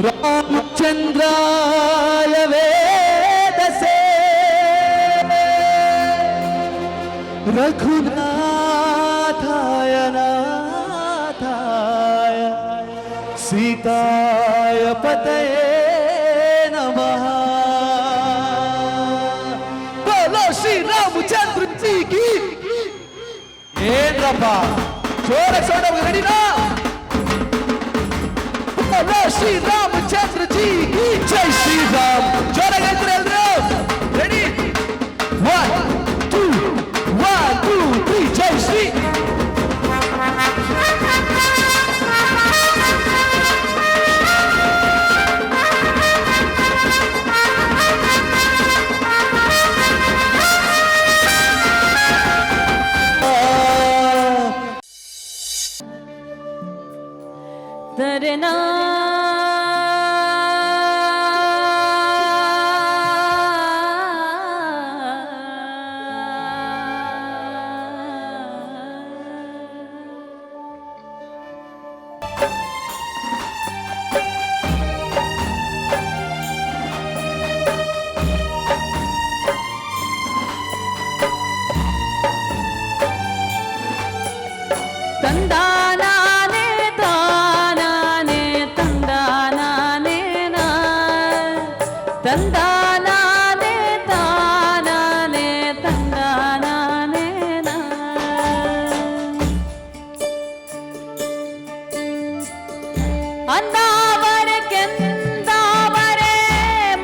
रामचंद्राय वेदसे रघुनाथाय नाथाय सीताय पतये नमः। बोलो श्री रामचंद्र जी की। ಏನ್ರಪ್ಪ ಜೋರ ಸೌಂಡ್ ರೆಡಿನಾ? बोलो श्री रामचंद्र जी की जय। श्री राम जोर ಹೇಳ್ತಾರೆ ಎಲ್ರು? ರೆಡಿ 1 2 3 जय श्री। तरना ತಂದಾನಾನೆ ತಾನಾನೆ ತಂದಾನಾನೆ ನಾ ತಂದಾನಾನೆ ತಾನಾನೆ ತಂದಾನಾನೆ ನಾ ಅಂದಾವರೆ ಕೆಂದಾವರೆ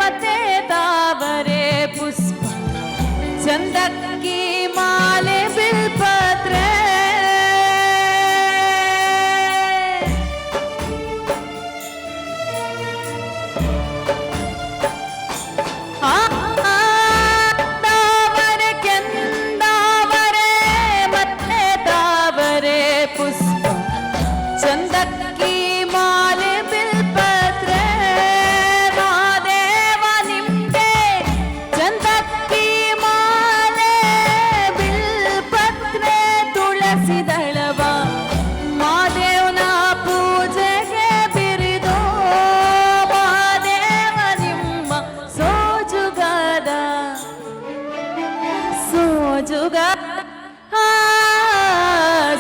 ಮತ್ತೆ ತಾವರೆ ಪುಷ್ಪ ಚಂದಕ್ಕಿ ಮಾಲೆ ಬಿಲ್ಪತ್ರೆ ಚಂದಕ್ಕಿ ಮಾಲೆ ಬಿಲ್ಪತ್ರೆ ಮಾದೇವ ನಿಂಬೆ ಚಂದಕ್ಕಿ ಮಾಲೆ ಬಿಲ್ಪತ್ರೆ ತುಳಸಿ ದಳವ ಮಾದೇವನ ಪೂಜೆಗೆ ಬಿರಿದೋ ಮಾದೇವ ನಿಮ್ಮ ಸೋಜುಗಾದ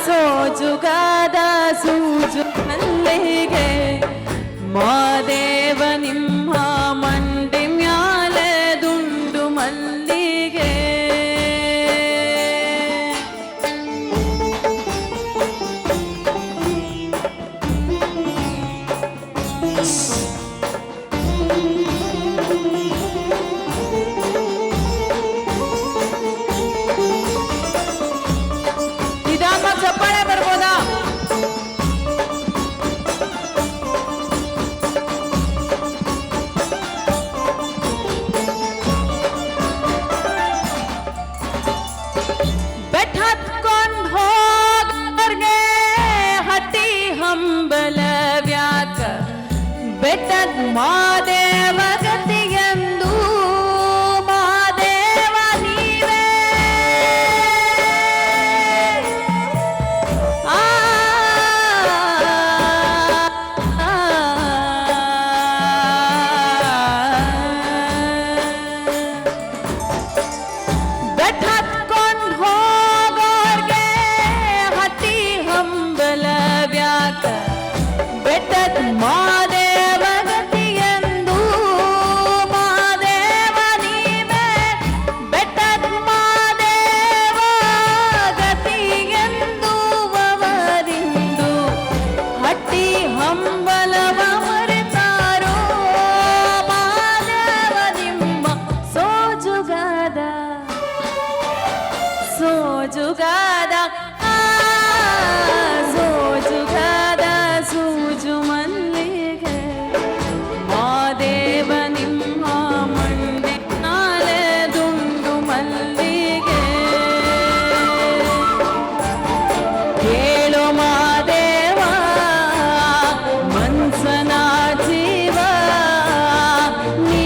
ಸೋಜುಗಾದ ಸೂಜು ಮಲ್ಲಿಗೆ ಮಾದೇವ ನಿಮ್ಮ ಮಂಡಿ ಮ್ಯಾಲೆ ದುಂಡು ಮಲ್ಲಿಗೆ ಚಪ್ಪಾಳೆ ಬರ್ಬೋದಾ? ಬೆಟ್ಟ ಹತ್ಕೊಂಡ್ ಹೋಗೋರ್ಗೆ ಹಟ್ಟಿ ಹಂಬಲವ್ಯಾಕ ಬೆಟ್ಟದ ಮಾದೇವ ಗತಿಗೆಂದು ಮಾದೇವ ನೀವೇ ಬೆಟ್ಟ ಹತ್ಕೊಂಡ್ ಹೋಗೋರ್ಗೆ ಹಟ್ಟಿ ಹಂಬಲವ್ಯಾಕ ಬೆಟ್ಟದ ಮಾದೇವ ಗತಿಗೆಂದು ಮಾದೇವ ನೀವೇ ಬೆಟ್ಟದ ಮಾದೇವ ಗತಿಗೆಂದು ಅವರಿಂದು ಹಟ್ಟಿ ಹಂಬಲವ ಮರೆತಾರೋ ಮಾದೇವ ನಿಮ್ಮ ಸೋಜುಗಾದ ಸೋಜುಗಾದ ಸೋಜುಗಾದ ಸೂಜು ಮಲ್ಲಿಗೆ ಮಾದೇವ ನಿಮ್ಮ ಮಂಡಿ ನಾಲೆ ದುಂಡು ಮಲ್ಲಿಗೆ ಕೇಳು ಮಾದೇವ ಮನ್ಸನ ಜೀವ ನೀ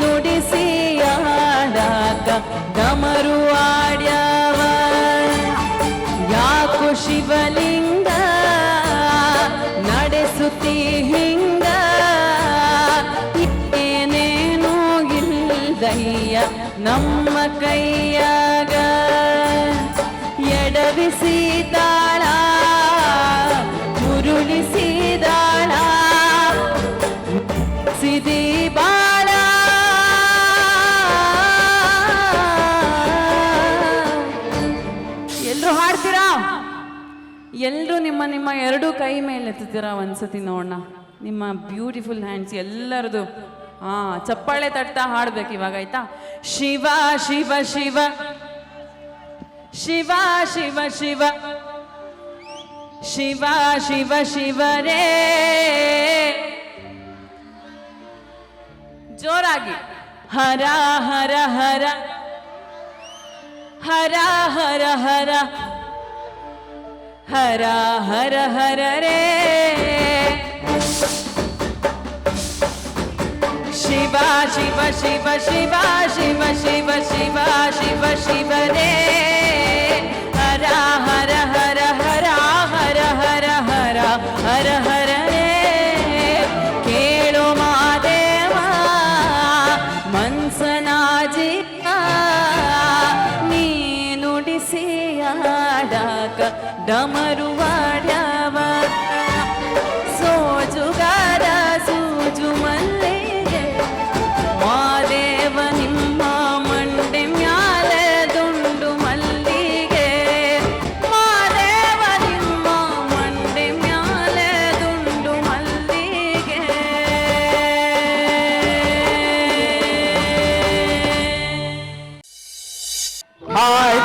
ನುಡಿಸಿ ಆಡಾಕ ಡಮರು ಆಡ್ಯವ ಯಾಕೋ ಶಿವಲಿಂಗ ನಡೆಸುತ್ತಿ ಹಿಂಗ ತಂದಯ್ಯ ನಮ್ಮ ಕೈಯಾಗ ಎಡವಿಸಿದಾಳ ಉರುಳಿಸಿದಾಳ ಸಿದಿ ಬಾಳ ಎಲ್ರು ಹಾಡ್ತೀರಾ? ಎಲ್ಲರೂ ನಿಮ್ಮ ನಿಮ್ಮ ಎರಡು ಕೈ ಮೇಲೆ ಎತ್ತುತ್ತೀರಾ? ಒಂದ್ಸತಿ ನೋಡೋಣ ನಿಮ್ಮ ಬ್ಯೂಟಿಫುಲ್ ಹ್ಯಾಂಡ್ಸ್ ಎಲ್ಲರದು. ಚಪ್ಪಾಳೆ ತಟ್ತಾ ಹಾಡ್ಬೇಕು ಇವಾಗ, ಆಯ್ತಾ? ಶಿವ ಶಿವ ಶಿವ ಶಿವ ಶಿವ ಶಿವ ಶಿವ ಶಿವ ಶಿವರೇ. ಜೋರಾಗಿ ಹರ ಹರ ಹರ ಹರ ಹರ ಹರ ಹರ ಹರ ಹರ ರೇ. ಶಿವ ಶಿವ ಶಿವ ಶಿವ ಶಿವ ಶಿವ ಶಿವ ಶಿವ ಶಿವ ರೇ. ಹರ ಹರ ಹರ ಹರ ಹರ ಹರ ಹರ ಹರ ಹರ ರೇ. ಕೇಳು ಮಾದೇವ ಮನ್ಸನಾಜಿಕ ನೀ ನುಡಿಸಿಯಾಡಕ ಡಮರುವಾಡ್ಯವ ಸೋಜುಗಾರ ಸೂಜು ಮಲ್ಲಿಗೆ ಮಾದೇವ ನಿಮ್ಮ ಮಂಡೆ ಮ್ಯಾಲ ದುಂಡು ಮಲ್ಲಿಗೆ. ಮಾದೇವ ನಿಮ್ಮ ಮಂಡೆ ಮ್ಯಾಲ ದುಂಡು ಮಲ್ಲಿಗೆ. ಹಾಯ್